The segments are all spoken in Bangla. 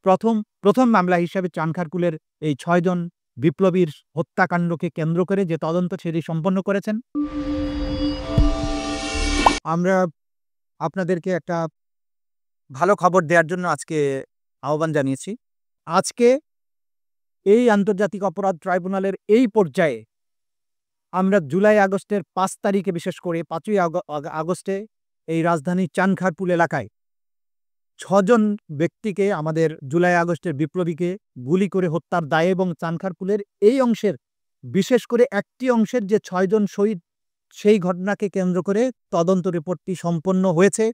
প্রথম প্রথম মামলা হিসাবে চানখারপুলের এই ৬ জন বিপ্লবীর হত্যাকাণ্ডকে কেন্দ্র করে যে তদন্ত সেটি সম্পন্ন করেছেন। আমরা আপনাদেরকে একটা ভালো খবর দেওয়ার জন্য আজকে আহ্বান জানিয়েছি। আজকে এই আন্তর্জাতিক অপরাধ ট্রাইব্যুনালের এই পর্যায়ে আমরা জুলাই-আগস্টের ৫ তারিখে, বিশেষ করে ৫ই আগস্টে এই রাজধানীর চানখারপুল এলাকায় ৬ জন ব্যক্তিকে, আমাদের জুলাই-আগস্টের বিপ্লবীকে গুলি করে হত্যার দায়ে এবং চানখারপুলের এই অংশের, বিশেষ করে একটি অংশের যে ৬ জন শহীদ, সেই ঘটনাকে কেন্দ্র করে তদন্ত রিপোর্টটি সম্পন্ন হয়েছে।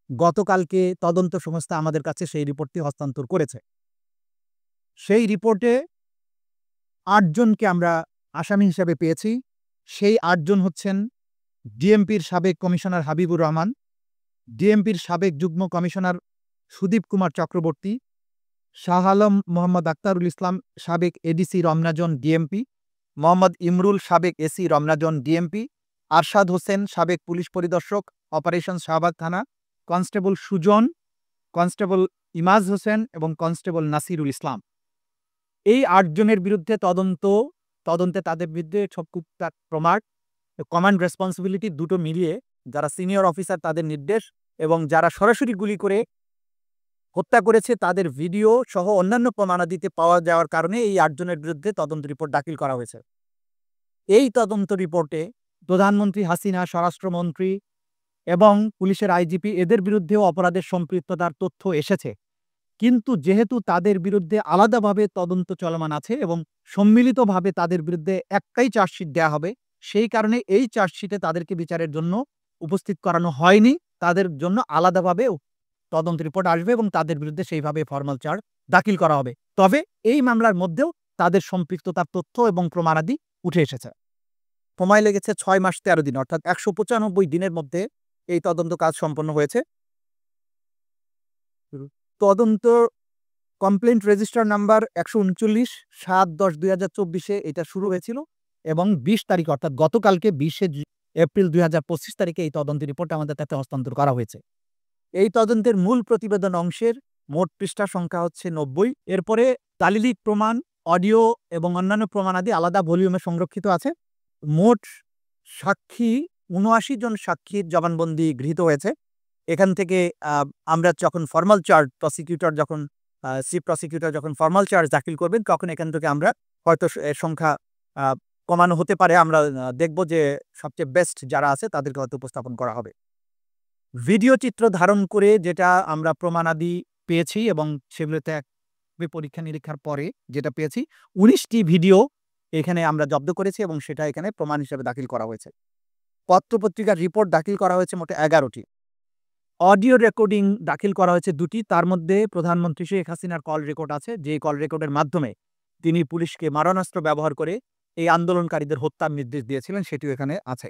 গতকালকে তদন্ত সংস্থা আমাদের কাছে সেই রিপোর্টটি হস্তান্তর করেছে। সেই রিপোর্টে ৮ জনকে আমরা আসামি হিসেবে পেয়েছি। সেই ৮ জন হচ্ছেন ডিএমপির সাবেক কমিশনার হাবিবুর রহমান, ডিএমপির সাবেক যুগ্ম কমিশনার সুদীপ কুমার চক্রবর্তী, শাহ আলম মোহাম্মদ আক্তারুল ইসলাম সাবেক ADC Ramna zone DMP, Mohammad Imrul সাবেক AC Ramna zone DMP, Arshad Hossain সাবেক পুলিশ পরিদর্শক অপারেশন শাহবাগ থানা, কনস্টেবল সুজন, কনস্টেবল ইমাজ হোসেন এবং কনস্টেবল নাসিরুল ইসলাম। এই ৮ জনের বিরুদ্ধে তদন্তে তাদের বিরুদ্ধে সব প্রমাণ, কমান্ড রেসপন্সিবিলিটি দুটো মিলিয়ে, যারা সিনিয়র অফিসার তাদের নির্দেশ এবং যারা সরাসরি গুলি করে হত্যা করেছে তাদের ভিডিও সহ অন্যান্য প্রমাণাদিতে পাওয়া যাওয়ার কারণে এই ৮ জনের বিরুদ্ধে তদন্ত রিপোর্ট দাখিল করা হয়েছে। এই তদন্ত রিপোর্টে প্রধানমন্ত্রী হাসিনা, স্বরাষ্ট্রমন্ত্রী এবং পুলিশের আইজিপি এদের বিরুদ্ধেও অপরাধের সম্পৃক্ততার তথ্য এসেছে। কিন্তু যেহেতু তাদের বিরুদ্ধে আলাদাভাবে তদন্ত চলমান আছে এবং সম্মিলিতভাবে তাদের বিরুদ্ধে একটাই চার্জশিট দেয়া হবে, সেই কারণে এই চার্জশিটে তাদেরকে বিচারের জন্য উপস্থিত করানো হয়নি। তাদের জন্য আলাদাভাবে তদন্ত রিপোর্ট আসবে এবং তাদের বিরুদ্ধে সেইভাবে ফরমাল চার্জ দাখিল করা হবে। তবে এই মামলার মধ্যেও তাদের সম্পৃক্ততার তথ্য এবং প্রমাণাদি উঠে এসেছে। সময় লেগেছে ৬ মাস ১৩ দিন, অর্থাৎ ১৯৫ দিনের মধ্যে এই তদন্ত কাজ সম্পন্ন হয়েছে। তদন্ত কমপ্লেন্ট রেজিস্টার নাম্বার ১৩৯ ৭-১০-২০২৪ এটা শুরু হয়েছিল এবং ২০ তারিখ, অর্থাৎ গতকালকে ২০ এপ্রিল ২০২৫ তারিখে এই তদন্ত রিপোর্ট আমাদের কাছে হস্তান্তর করা হয়েছে। এই তদন্তের মূল প্রতিবেদন অংশের মোট পৃষ্ঠা সংখ্যা হচ্ছে ৯০। এরপরে দালিলিক প্রমাণ, অডিও এবং অন্যান্য প্রমাণাদি আলাদা ভলিউমে সংরক্ষিত আছে। মোট সাক্ষী ৭৯ জন সাক্ষীর জবানবন্দি গৃহীত হয়েছে। এখান থেকে আমরা যখন ফরমাল চার্জ, চিফ প্রসিকিউটর যখন ফরমাল চার্জ দাখিল করবেন, তখন এখান থেকে আমরা হয়তো এর সংখ্যা কমানো হতে পারে। আমরা দেখব যে সবচেয়ে বেস্ট যারা আছে তাদেরকে হয়তো উপস্থাপন করা হবে। ভিডিও চিত্র ধারণ করে যেটা আমরা প্রমাণাদি পেয়েছি এবং সেগুলোতে পরীক্ষা নিরীক্ষার পরে যেটা পেয়েছি, ১৯টি ভিডিও এখানে আমরা জব্দ করেছি এবং সেটা এখানে প্রমাণ হিসেবে দাখিল করা হয়েছে। পত্রপত্রিকার রিপোর্ট দাখিল করা হয়েছে মোট ১১টি। অডিও রেকর্ডিং দাখিল করা হয়েছে ২টি। তার মধ্যে প্রধানমন্ত্রী শেখ হাসিনার কল রেকর্ড আছে, যে কল রেকর্ডের মাধ্যমে তিনি পুলিশকে মারণাস্ত্র ব্যবহার করে এই আন্দোলনকারীদের হত্যার নির্দেশ দিয়েছিলেন, সেটিও এখানে আছে।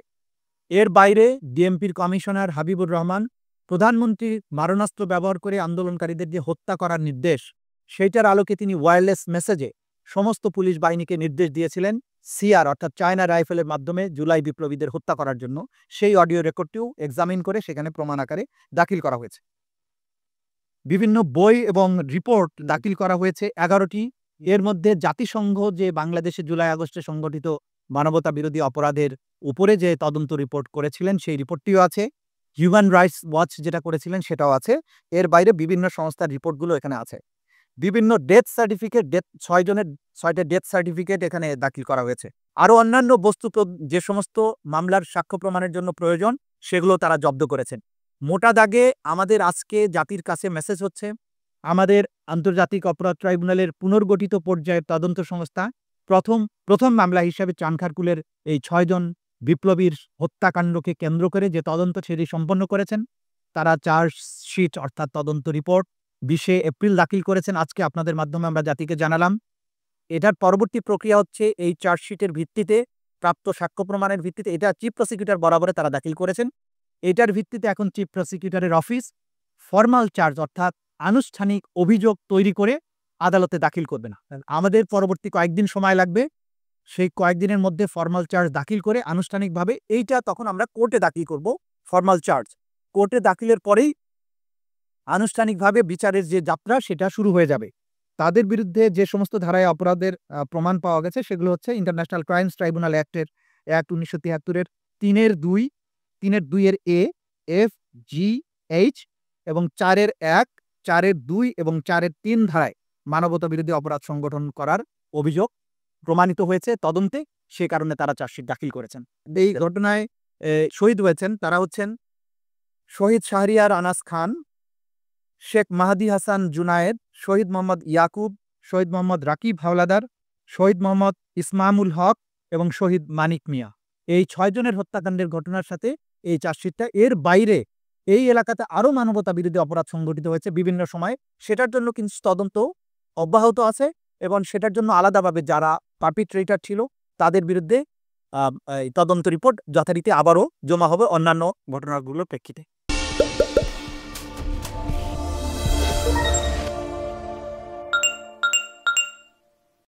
এর বাইরে ডিএমপির কমিশনার হাবিবুর রহমান প্রধানমন্ত্রী মারণাস্ত্র ব্যবহার করে আন্দোলনকারীদের যে হত্যা করার নির্দেশ, সেইটার আলোকে তিনি ওয়্যারলেস মেসেজে সমস্ত পুলিশ বাহিনীকে নির্দেশ দিয়েছিলেন সিআর, অর্থাৎ চায়না রাইফেলের মাধ্যমে জুলাই বিপ্লবীদের হত্যা করার জন্য। সেই অডিও রেকর্ডটিও এক্সামিন করে সেখানে প্রমাণ আকারে দাখিল করা হয়েছে। বিভিন্ন বই এবং রিপোর্ট দাখিল করা হয়েছে ১১টি। এর মধ্যে জাতিসংঘ যে বাংলাদেশে জুলাই-আগস্টে সংগঠিত মানবতা বিরোধী অপরাধের উপরে যে তদন্ত রিপোর্ট করেছিলেন, সেই রিপোর্টটিও আছে। হিউম্যান রাইটস ওয়াচ যেটা করেছিলেন সেটাও আছে। এর বাইরে বিভিন্ন সংস্থার রিপোর্টগুলো এখানে আছে। বিভিন্ন ডেথ সার্টিফিকেট, ৬ জনের ৬টা ডেথ সার্টিফিকেট এখানে দাখিল করা হয়েছে। আরও অন্যান্য বস্তু যে সমস্ত মামলার সাক্ষ্য প্রমাণের জন্য প্রয়োজন, সেগুলো তারা জব্দ করেছেন। মোটা দাগে আমাদের আজকে জাতির কাছে মেসেজ হচ্ছে, আমাদের আন্তর্জাতিক অপরাধ ট্রাইব্যুনালের পুনর্গঠিত পর্যায়ের তদন্ত সংস্থা প্রথম মামলা হিসাবে চানখারপুলের এই ৬ জন বিপ্লবীর হত্যাকাণ্ডকে কেন্দ্র করে যে তদন্ত সেটি সম্পন্ন করেছেন। তারা চার্জশিট, অর্থাৎ তদন্ত রিপোর্ট ২০ এপ্রিল দাখিল করেছেন। আজকে আপনাদের মাধ্যমে আমরা জাতিকে জানালাম। এটার পরবর্তী প্রক্রিয়া হচ্ছে এই চার্জশিটের ভিত্তিতে, প্রাপ্ত সাক্ষ্য প্রমাণের ভিত্তিতে, এটা চিফ প্রসিকিউটর বরাবরে তারা দাখিল করেছেন। এটার ভিত্তিতে এখন চিফ প্রসিকিউটরের অফিস ফরমাল চার্জ, অর্থাৎ আনুষ্ঠানিক অভিযোগ তৈরি করে আদালতে দাখিল করবে না। আমাদের পরবর্তী কয়েকদিন সময় লাগবে। সেই কয়েকদিনের মধ্যে ফরমাল চার্জ দাখিল করে আনুষ্ঠানিকভাবে এইটা তখন আমরা কোর্টে দাখিল করব। ফরমাল চার্জ কোর্টে দাখিলের পরেই আনুষ্ঠানিকভাবে বিচারের যে যাত্রা সেটা শুরু হয়ে যাবে। তাদের বিরুদ্ধে যে সমস্ত ধারায় অপরাধের প্রমাণ পাওয়া গেছে সেগুলো হচ্ছে ইন্টারন্যাশনাল ক্রাইমস ট্রাইব্যুনাল অ্যাক্ট ১৯৭৩-এর ৩-২, ৩-২ এ, এফ, জি, এইচ এবং ৪-১, ৪-২ এবং ৪-৩ ধারায় মানবতাবিরোধী অপরাধ সংগঠন করার অভিযোগ প্রমাণিত হয়েছে তদন্তে, সে কারণে তারা চার্জশিট দাখিল করেছেন। এই ঘটনায় শহীদ হয়েছেন তারা হচ্ছেন শহীদ শাহরিয়ার আনাস খান, শেখ মাহাদি হাসান জুনায়েদ, শহীদ মোহাম্মদ ইয়াকুব, শহীদ মোহাম্মদ রাকিব হাওলাদার, শহীদ মোহাম্মদ ইসমামুল হক এবং শহীদ মানিক মিয়া। এই ৬ জনের হত্যাকাণ্ডের ঘটনার সাথে এই চার্জশিটটা, এর বাইরে এই এলাকাতে আরও মানবতা বিরোধী অপরাধ সংঘটিত হয়েছে বিভিন্ন সময়ে, সেটার জন্য কিন্তু তদন্ত অব্যাহত আছে এবং সেটার জন্য আলাদাভাবে যারা পারপিট্রেটর ছিল তাদের বিরুদ্ধে এই তদন্ত রিপোর্ট যথারীতি আবারও জমা হবে অন্যান্য ঘটনাগুলোর প্রেক্ষিতে।